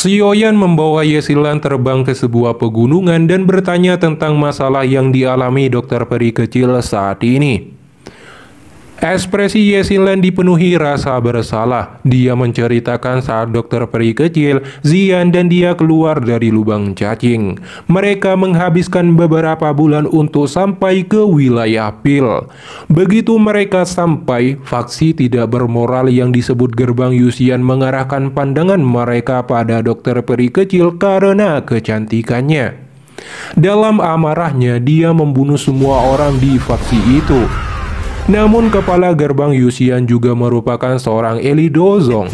Sioyan membawa Yesilan terbang ke sebuah pegunungan dan bertanya tentang masalah yang dialami dokter peri kecil saat ini. Ekspresi Yesilan dipenuhi rasa bersalah. Dia menceritakan saat dokter peri kecil, Zian dan dia keluar dari lubang cacing. Mereka menghabiskan beberapa bulan untuk sampai ke wilayah Pil. Begitu mereka sampai, faksi tidak bermoral yang disebut gerbang Yusian mengarahkan pandangan mereka pada dokter peri kecil karena kecantikannya. Dalam amarahnya, dia membunuh semua orang di faksi itu. Namun kepala gerbang Yusian juga merupakan seorang Eli Dozong.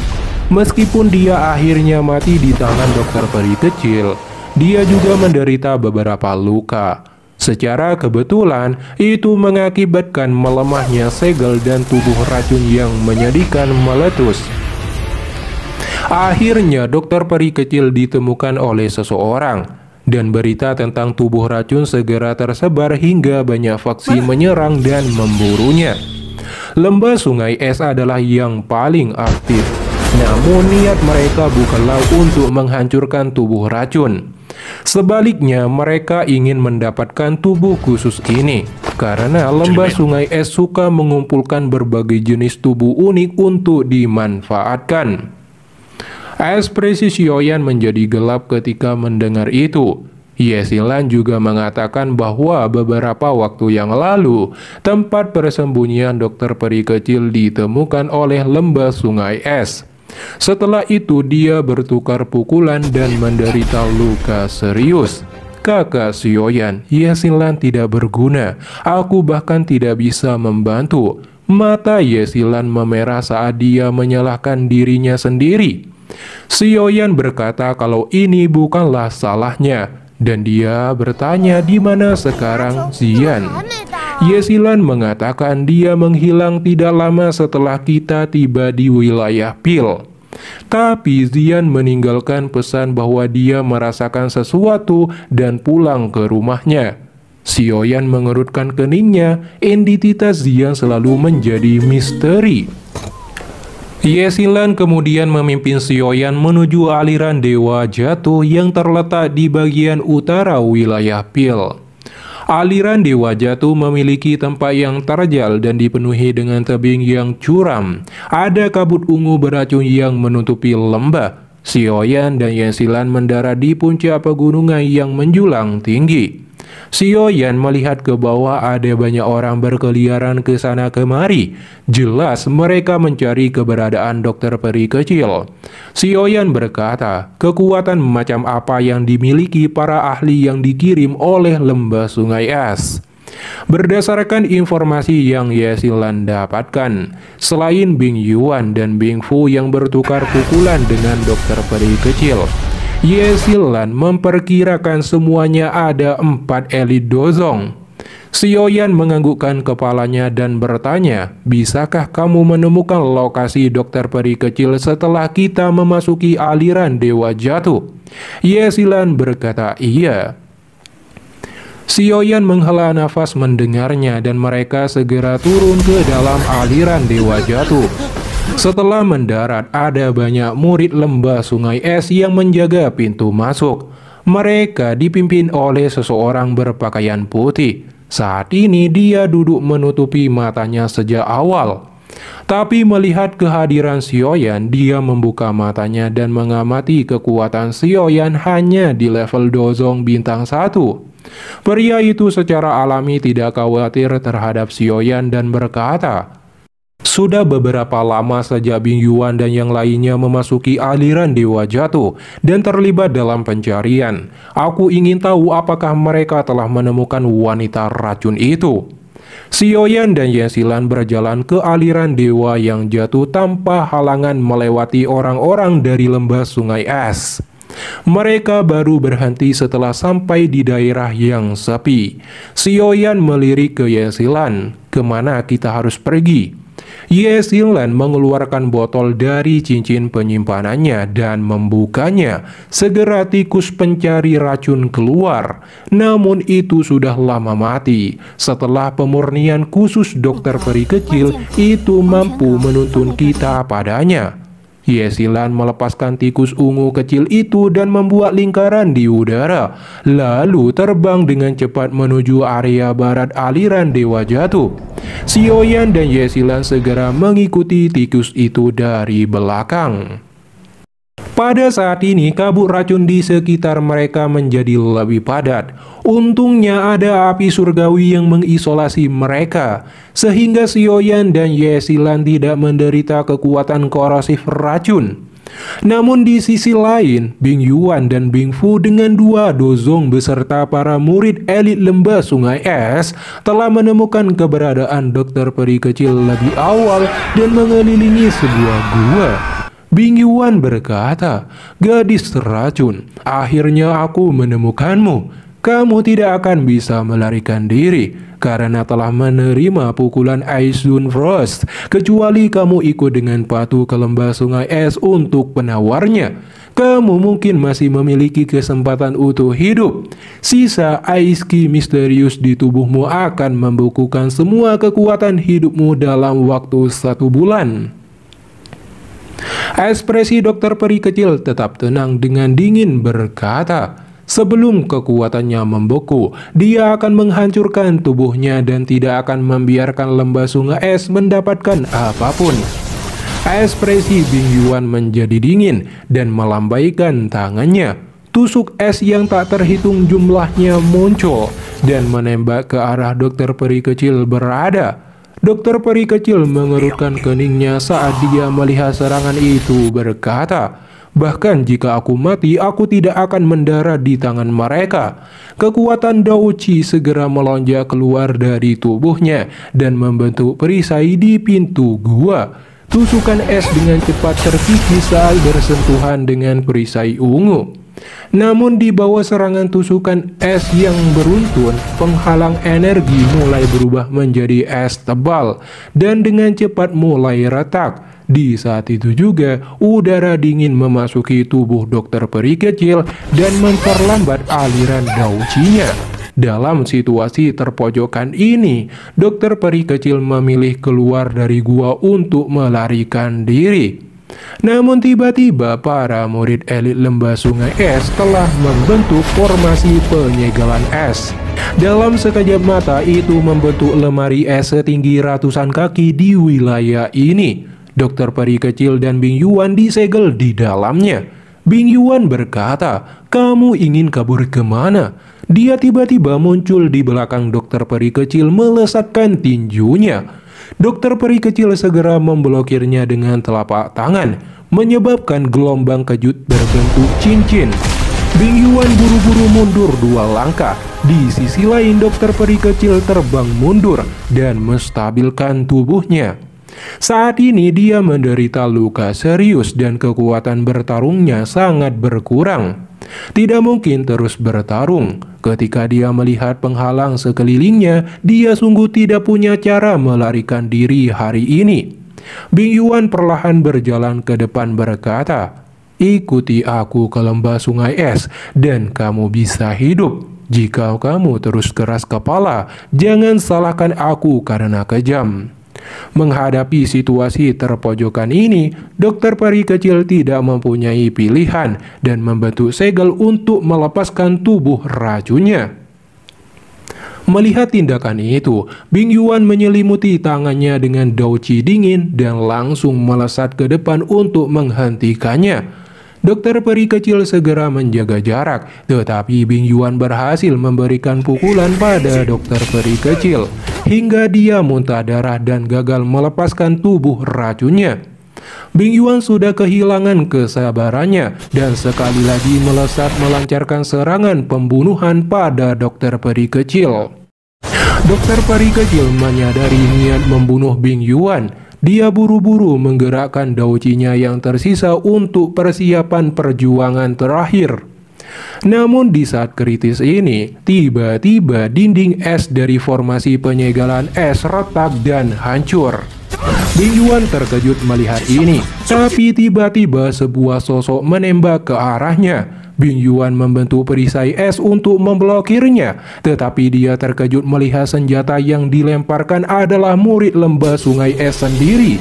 Meskipun dia akhirnya mati di tangan dokter peri kecil, dia juga menderita beberapa luka. Secara kebetulan, itu mengakibatkan melemahnya segel dan tubuh racun yang menyedihkan meletus. Akhirnya dokter peri kecil ditemukan oleh seseorang. Dan berita tentang tubuh racun segera tersebar hingga banyak faksi menyerang dan memburunya. Lembah Sungai Es adalah yang paling aktif. Namun niat mereka bukanlah untuk menghancurkan tubuh racun. Sebaliknya mereka ingin mendapatkan tubuh khusus ini. Karena Lembah Sungai Es suka mengumpulkan berbagai jenis tubuh unik untuk dimanfaatkan. Ekspresi Sioyan menjadi gelap ketika mendengar itu. Yesilan juga mengatakan bahwa beberapa waktu yang lalu, tempat persembunyian dokter peri kecil ditemukan oleh Lembah Sungai Es. Setelah itu dia bertukar pukulan dan menderita luka serius. Kakak Sioyan, Yesilan tidak berguna. Aku bahkan tidak bisa membantu. Mata Yesilan memerah saat dia menyalahkan dirinya sendiri. Sioyan berkata kalau ini bukanlah salahnya, dan dia bertanya di mana sekarang Zian. Yesilan mengatakan dia menghilang tidak lama setelah kita tiba di wilayah Pil. Tapi Zian meninggalkan pesan bahwa dia merasakan sesuatu dan pulang ke rumahnya. Sioyan mengerutkan keningnya, identitas Zian selalu menjadi misteri. Yesilan kemudian memimpin Sioyan menuju aliran Dewa Jatuh yang terletak di bagian utara wilayah Pil. Aliran Dewa Jatuh memiliki tempat yang terjal dan dipenuhi dengan tebing yang curam. Ada kabut ungu beracun yang menutupi lembah. Sioyan dan Yesilan mendarat di puncak pegunungan yang menjulang tinggi. Sioyan melihat ke bawah, ada banyak orang berkeliaran ke sana kemari. Jelas mereka mencari keberadaan dokter peri kecil. Sioyan berkata, kekuatan macam apa yang dimiliki para ahli yang dikirim oleh Lembah Sungai Es? Berdasarkan informasi yang Yesilan dapatkan, selain Bing Yuan dan Bing Fu yang bertukar pukulan dengan dokter peri kecil, Yesilan memperkirakan semuanya ada 4 elit Dozong. Sioyan menganggukkan kepalanya dan bertanya, bisakah kamu menemukan lokasi dokter peri kecil setelah kita memasuki aliran Dewa Jatuh? Yesilan berkata iya. Sioyan menghela nafas mendengarnya dan mereka segera turun ke dalam aliran Dewa Jatuh. Setelah mendarat, ada banyak murid Lembah Sungai Es yang menjaga pintu masuk. Mereka dipimpin oleh seseorang berpakaian putih. Saat ini dia duduk menutupi matanya sejak awal. Tapi melihat kehadiran Sioyan, dia membuka matanya dan mengamati kekuatan Sioyan hanya di level Dozong bintang 1. Pria itu secara alami tidak khawatir terhadap Sioyan dan berkata, sudah beberapa lama sejak Bing Yuan dan yang lainnya memasuki aliran Dewa Jatuh dan terlibat dalam pencarian. Aku ingin tahu apakah mereka telah menemukan wanita racun itu. Sioyan dan Yesilan berjalan ke aliran Dewa yang jatuh tanpa halangan melewati orang-orang dari Lembah Sungai Es. Mereka baru berhenti setelah sampai di daerah yang sepi. Sioyan melirik ke Yesilan, kemana kita harus pergi? Yesilan mengeluarkan botol dari cincin penyimpanannya dan membukanya. Segera tikus pencari racun keluar. Namun itu sudah lama mati. Setelah pemurnian khusus dokter peri kecil itu mampu menuntun kita padanya. Yesilan melepaskan tikus ungu kecil itu dan membuat lingkaran di udara, lalu terbang dengan cepat menuju area barat aliran Dewa Jatuh. Xiaoyan dan Yesilan segera mengikuti tikus itu dari belakang. Pada saat ini kabut racun di sekitar mereka menjadi lebih padat. Untungnya ada api surgawi yang mengisolasi mereka, sehingga Xiaoyan dan Yesilan tidak menderita kekuatan korosif racun. Namun di sisi lain, Bing Yuan dan Bing Fu dengan dua dozong beserta para murid elit lembah sungai es telah menemukan keberadaan dokter peri kecil lebih awal dan mengelilingi sebuah gua. Bing Yuan berkata, "Gadis teracun, akhirnya aku menemukanmu. Kamu tidak akan bisa melarikan diri karena telah menerima pukulan Aizun Frost, kecuali kamu ikut dengan patuh ke lembah sungai es untuk penawarnya. Kamu mungkin masih memiliki kesempatan utuh hidup. Sisa Ice Ki misterius di tubuhmu akan membukukan semua kekuatan hidupmu dalam waktu 1 bulan." Ekspresi dokter peri kecil tetap tenang dengan dingin berkata, sebelum kekuatannya membeku, dia akan menghancurkan tubuhnya dan tidak akan membiarkan lembah sungai es mendapatkan apapun. Ekspresi Bing Yuan menjadi dingin dan melambaikan tangannya. Tusuk es yang tak terhitung jumlahnya muncul dan menembak ke arah dokter peri kecil berada. Dokter peri kecil mengerutkan keningnya saat dia melihat serangan itu berkata, "Bahkan jika aku mati, aku tidak akan mendarat di tangan mereka." Kekuatan Dao Qi segera melonjak keluar dari tubuhnya dan membentuk perisai di pintu gua. Tusukan es dengan cepat terkikis saat bersentuhan dengan perisai ungu. Namun di bawah serangan tusukan es yang beruntun, penghalang energi mulai berubah menjadi es tebal dan dengan cepat mulai retak. Di saat itu juga, udara dingin memasuki tubuh dokter peri kecil dan memperlambat aliran Dao Qi-nya. Dalam situasi terpojokan ini, dokter peri kecil memilih keluar dari gua untuk melarikan diri. Namun tiba-tiba para murid elit lembah sungai es telah membentuk formasi penyegalan es. Dalam sekejap mata itu membentuk lemari es setinggi ratusan kaki di wilayah ini. Dokter peri kecil dan Bing Yuan disegel di dalamnya. Bing Yuan berkata, "Kamu ingin kabur kemana?" Dia tiba-tiba muncul di belakang dokter peri kecil melesatkan tinjunya. Dokter peri kecil segera memblokirnya dengan telapak tangan, menyebabkan gelombang kejut berbentuk cincin. Bing Yuan buru-buru mundur 2 langkah. Di sisi lain, dokter peri kecil terbang mundur dan menstabilkan tubuhnya. Saat ini dia menderita luka serius dan kekuatan bertarungnya sangat berkurang. Tidak mungkin terus bertarung. Ketika dia melihat penghalang sekelilingnya, dia sungguh tidak punya cara melarikan diri hari ini. Bing Yuan perlahan berjalan ke depan berkata, "Ikuti aku ke lembah sungai es dan kamu bisa hidup. Jika kamu terus keras kepala, jangan salahkan aku karena kejam." Menghadapi situasi terpojokan ini, dokter peri kecil tidak mempunyai pilihan dan membentuk segel untuk melepaskan tubuh racunnya. Melihat tindakan itu, Bing Yuan menyelimuti tangannya dengan Dao Qi dingin dan langsung melesat ke depan untuk menghentikannya. Dokter peri kecil segera menjaga jarak, tetapi Bing Yuan berhasil memberikan pukulan pada dokter peri kecil hingga dia muntah darah dan gagal melepaskan tubuh racunnya. Bing Yuan sudah kehilangan kesabarannya dan sekali lagi melesat melancarkan serangan pembunuhan pada dokter peri kecil. Dokter peri kecil menyadari niat membunuh Bing Yuan. Dia buru-buru menggerakkan Dao Qi-nya yang tersisa untuk persiapan perjuangan terakhir. Namun di saat kritis ini, tiba-tiba dinding es dari formasi penyegalan es retak dan hancur. Bing Yuan terkejut melihat ini, tapi tiba-tiba sebuah sosok menembak ke arahnya. Bing Yuan membentuk perisai es untuk memblokirnya, tetapi dia terkejut melihat senjata yang dilemparkan adalah murid lembah sungai es sendiri.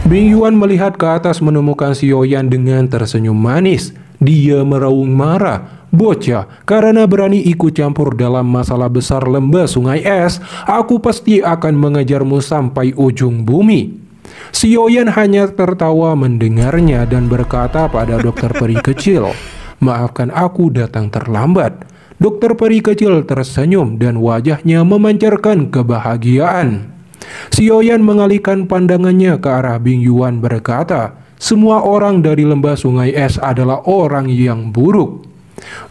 Bing Yuan melihat ke atas menemukan Xiaoyan dengan tersenyum manis. Dia meraung marah. Bocah, karena berani ikut campur dalam masalah besar lembah sungai es, aku pasti akan mengejarmu sampai ujung bumi. Xiaoyan hanya tertawa mendengarnya dan berkata pada dokter peri kecil, "Maafkan aku datang terlambat." Dokter peri kecil tersenyum dan wajahnya memancarkan kebahagiaan. Xiaoyan mengalihkan pandangannya ke arah Bing Yuan berkata, "Semua orang dari lembah sungai es adalah orang yang buruk."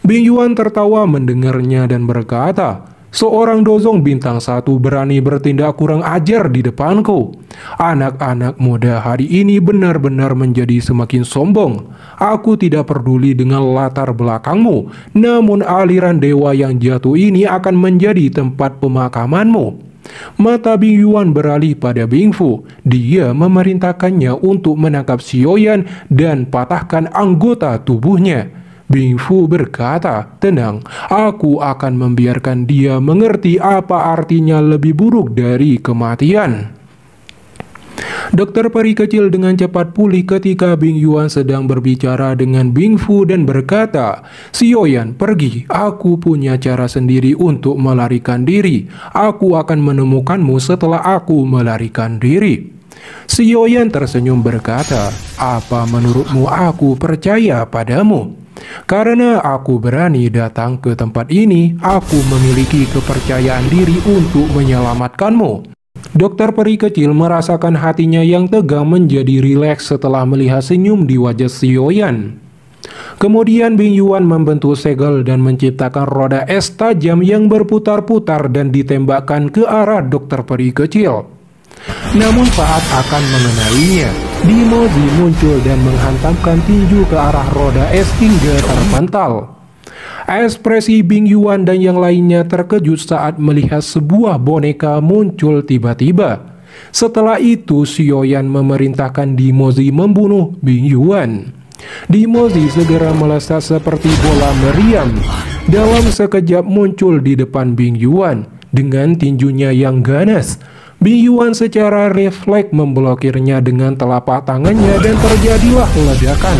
Bing Yuan tertawa mendengarnya dan berkata, "Seorang dozong bintang 1 berani bertindak kurang ajar di depanku. Anak-anak muda hari ini benar-benar menjadi semakin sombong. Aku tidak peduli dengan latar belakangmu, namun aliran dewa yang jatuh ini akan menjadi tempat pemakamanmu." Mata Bing Yuan beralih pada Bing Fu. Dia memerintahkannya untuk menangkap Xiaoyan dan patahkan anggota tubuhnya. Bing Fu berkata, "Tenang, aku akan membiarkan dia mengerti apa artinya lebih buruk dari kematian." Dokter peri kecil dengan cepat pulih ketika Bing Yuan sedang berbicara dengan Bing Fu dan berkata, "Xiaoyan, pergi. Aku punya cara sendiri untuk melarikan diri. Aku akan menemukanmu setelah aku melarikan diri." Xiaoyan tersenyum berkata, "Apa menurutmu aku percaya padamu? Karena aku berani datang ke tempat ini, aku memiliki kepercayaan diri untuk menyelamatkanmu." Dokter peri kecil merasakan hatinya yang tegang menjadi rileks setelah melihat senyum di wajah Xiaoyan. Kemudian Bing Yuan membentuk segel dan menciptakan roda es tajam yang berputar-putar dan ditembakkan ke arah dokter peri kecil. Namun saat akan mengenainya, Dimozi muncul dan menghantamkan tinju ke arah roda es hingga terpental. Ekspresi Bing Yuan dan yang lainnya terkejut saat melihat sebuah boneka muncul tiba-tiba. Setelah itu, Xiaoyan memerintahkan Dimozi membunuh Bing Yuan. Dimozi segera melesat seperti bola meriam. Dalam sekejap muncul di depan Bing Yuan dengan tinjunya yang ganas. Bing Yuan secara refleks memblokirnya dengan telapak tangannya dan terjadilah ledakan.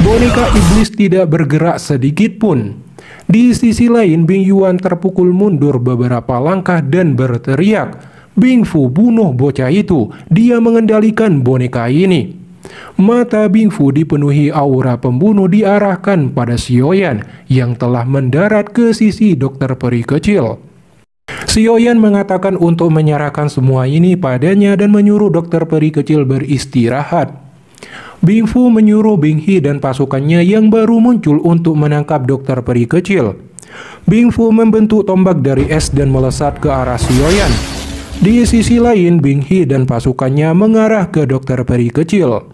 Boneka iblis tidak bergerak sedikit pun. Di sisi lain, Bing Yuan terpukul mundur beberapa langkah dan berteriak, "Bing Fu, bunuh bocah itu. Dia mengendalikan boneka ini." Mata Bing Fu dipenuhi aura pembunuh diarahkan pada Xiaoyan yang telah mendarat ke sisi dokter peri kecil. Xiaoyan mengatakan untuk menyerahkan semua ini padanya dan menyuruh dokter peri kecil beristirahat. Bing Fu menyuruh Bing He dan pasukannya yang baru muncul untuk menangkap dokter peri kecil. Bing Fu membentuk tombak dari es dan melesat ke arah Xiaoyan. Di sisi lain, Bing He dan pasukannya mengarah ke dokter peri kecil.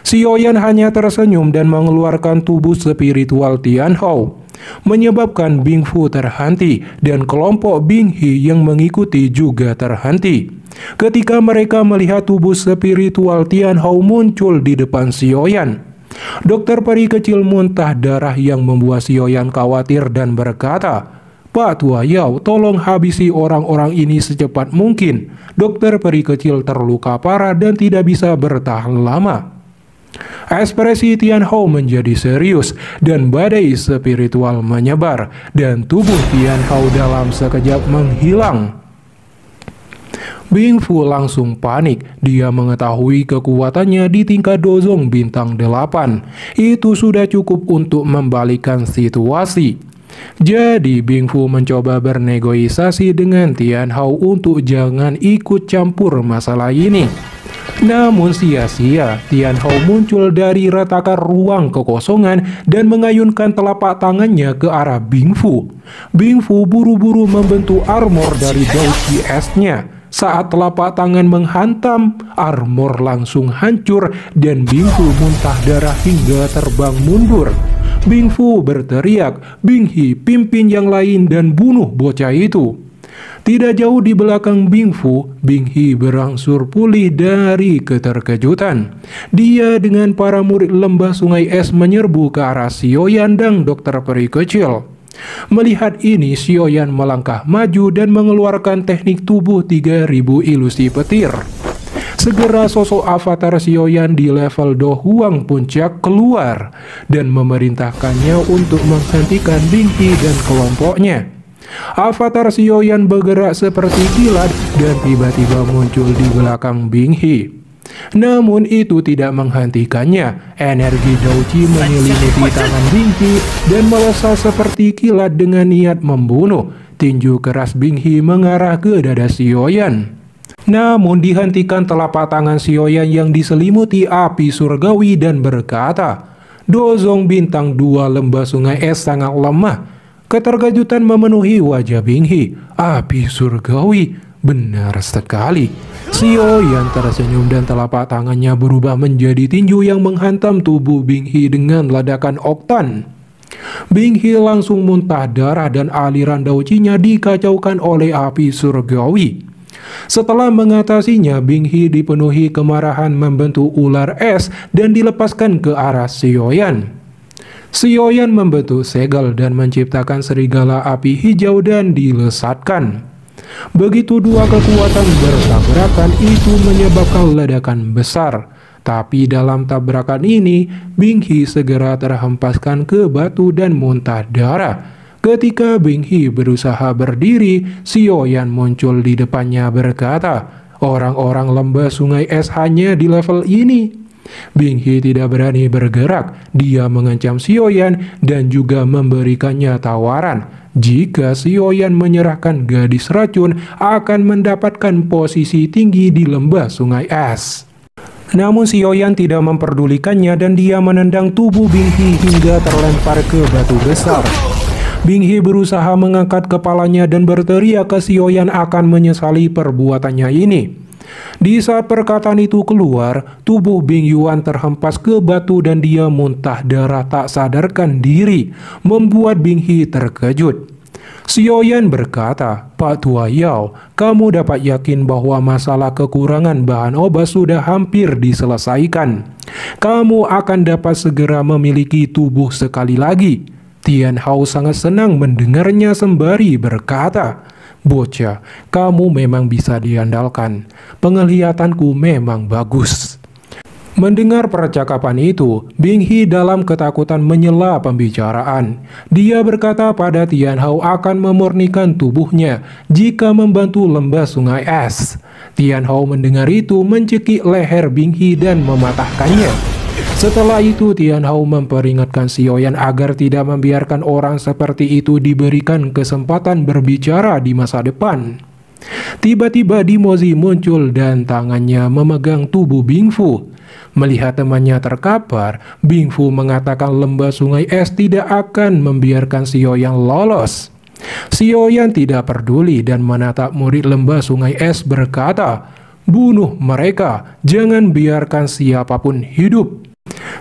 Xiaoyan hanya tersenyum dan mengeluarkan tubuh spiritual Tian Hao, menyebabkan Bing Fu terhenti dan kelompok Bing He yang mengikuti juga terhenti. Ketika mereka melihat tubuh spiritual Tian Hao muncul di depan Xiaoyan, dokter peri kecil muntah darah yang membuat Xiaoyan khawatir dan berkata, "Pak Tua Yao, tolong habisi orang-orang ini secepat mungkin. Dokter peri kecil terluka parah dan tidak bisa bertahan lama." Ekspresi Tian Hao menjadi serius dan badai spiritual menyebar dan tubuh Tian Hao dalam sekejap menghilang. Bing Fu langsung panik. Dia mengetahui kekuatannya di tingkat dozong bintang 8. Itu sudah cukup untuk membalikkan situasi. Jadi Bing Fu mencoba bernegosiasi dengan Tian Hao untuk jangan ikut campur masalah ini. Namun sia-sia, Tian Hao muncul dari retakan ruang kekosongan dan mengayunkan telapak tangannya ke arah Bing Fu. Bing Fu buru-buru membentuk armor dari Daoqi esnya. Saat telapak tangan menghantam, armor langsung hancur dan Bing Fu muntah darah hingga terbang mundur. Bing Fu berteriak, "Bing He, pimpin yang lain dan bunuh bocah itu." Tidak jauh di belakang Bing Fu, Bing He berangsur pulih dari keterkejutan. Dia dengan para murid lembah sungai es menyerbu ke arah Xiaoyan dan dokter peri kecil. Melihat ini, Xiaoyan melangkah maju dan mengeluarkan teknik tubuh 3000 ilusi petir. Segera sosok avatar Xiaoyan di level Do Huang puncak keluar dan memerintahkannya untuk menghentikan Bing He dan kelompoknya. Avatar Xiaoyan bergerak seperti kilat dan tiba-tiba muncul di belakang Bing He. Namun itu tidak menghentikannya. Energi Douji menyelimuti tangan Bing He dan melesat seperti kilat dengan niat membunuh. Tinju keras Bing He mengarah ke dada Xiaoyan. Namun dihentikan telapak tangan Xiaoyan yang diselimuti api surgawi dan berkata, "Dozong bintang 2 lembah sungai es sangat lemah." Keterkejutan memenuhi wajah Bing He. Api surgawi, benar sekali. Xiaoyan tersenyum dan telapak tangannya berubah menjadi tinju yang menghantam tubuh Bing He dengan ledakan oktan. Bing He langsung muntah darah dan aliran Douji-nya dikacaukan oleh api surgawi. Setelah mengatasinya, Bing He dipenuhi kemarahan membentuk ular es dan dilepaskan ke arah Xiaoyan. Xiaoyan membentuk segel dan menciptakan serigala api hijau dan dilesatkan. Begitu dua kekuatan bertabrakan, itu menyebabkan ledakan besar. Tapi dalam tabrakan ini, Bing He segera terhempaskan ke batu dan muntah darah. Ketika Bing He berusaha berdiri, Xiaoyan muncul di depannya berkata, "Orang-orang lembah sungai es hanya di level ini." Bing He tidak berani bergerak. Dia mengancam Xiaoyan dan juga memberikannya tawaran. Jika Xiaoyan menyerahkan gadis racun, akan mendapatkan posisi tinggi di lembah sungai es. Namun Xiaoyan tidak memperdulikannya dan dia menendang tubuh Bing He hingga terlempar ke batu besar. Bing He berusaha mengangkat kepalanya dan berteriak ke Xiaoyan akan menyesali perbuatannya ini. Di saat perkataan itu keluar, tubuh Bing Yuan terhempas ke batu dan dia muntah darah tak sadarkan diri, membuat Bing He terkejut. Xiaoyan berkata, "Pak Tua Yao, kamu dapat yakin bahwa masalah kekurangan bahan obat sudah hampir diselesaikan. Kamu akan dapat segera memiliki tubuh sekali lagi." Tian Hao sangat senang mendengarnya sembari berkata, "Bocah, kamu memang bisa diandalkan. Penglihatanku memang bagus." Mendengar percakapan itu, Bing He dalam ketakutan menyela pembicaraan. Dia berkata pada Tian Hao akan memurnikan tubuhnya jika membantu lembah sungai es. Tian Hao mendengar itu mencekik leher Bing He dan mematahkannya. Setelah itu Tian Hao memperingatkan Xiaoyan agar tidak membiarkan orang seperti itu diberikan kesempatan berbicara di masa depan. Tiba-tiba Dimozi muncul dan tangannya memegang tubuh Bing Fu. Melihat temannya terkapar, Bing Fu mengatakan lembah sungai es tidak akan membiarkan Xiaoyan lolos. Xiaoyan tidak peduli dan menatap murid lembah sungai es berkata, "Bunuh mereka, jangan biarkan siapapun hidup."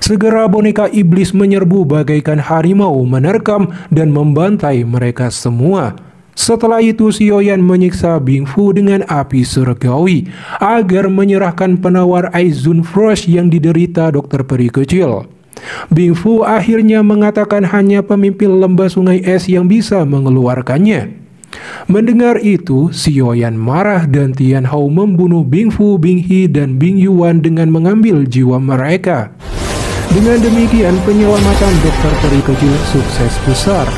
Segera boneka iblis menyerbu bagaikan harimau menerkam dan membantai mereka semua. Setelah itu Xiaoyan menyiksa Bing Fu dengan api surgawi agar menyerahkan penawar Aizun Frost yang diderita dokter peri kecil. Bing Fu akhirnya mengatakan hanya pemimpin lembah sungai es yang bisa mengeluarkannya. Mendengar itu, Xiaoyan marah dan Tian Hao membunuh Bing Fu, Bing He, dan Bing Yuan dengan mengambil jiwa mereka. Dengan demikian, penyelamatan dokter peri kecil sukses besar.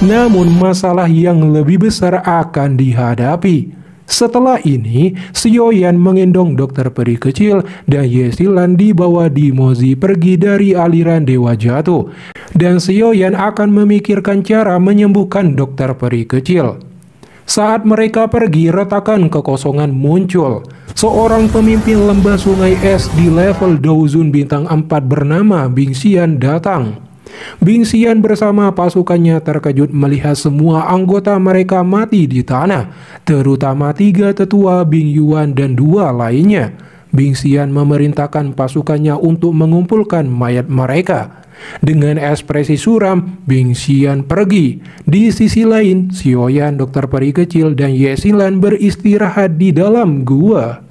Namun masalah yang lebih besar akan dihadapi. Setelah ini, Xiaoyan mengendong dokter peri kecil dan Ye Xilan dibawa Dimozi pergi dari aliran Dewa Jatuh. Dan Xiaoyan akan memikirkan cara menyembuhkan dokter peri kecil. Saat mereka pergi, retakan kekosongan muncul. Seorang pemimpin lembah sungai es di level Douzun bintang 4 bernama Bing Xian datang. Bing Xian bersama pasukannya terkejut melihat semua anggota mereka mati di tanah, terutama 3 tetua Bing Yuan dan 2 lainnya. Bing Xian memerintahkan pasukannya untuk mengumpulkan mayat mereka. Dengan ekspresi suram, Bing Xian pergi. Di sisi lain, Xiaoyan, dokter peri kecil, dan Ye Xilan beristirahat di dalam gua.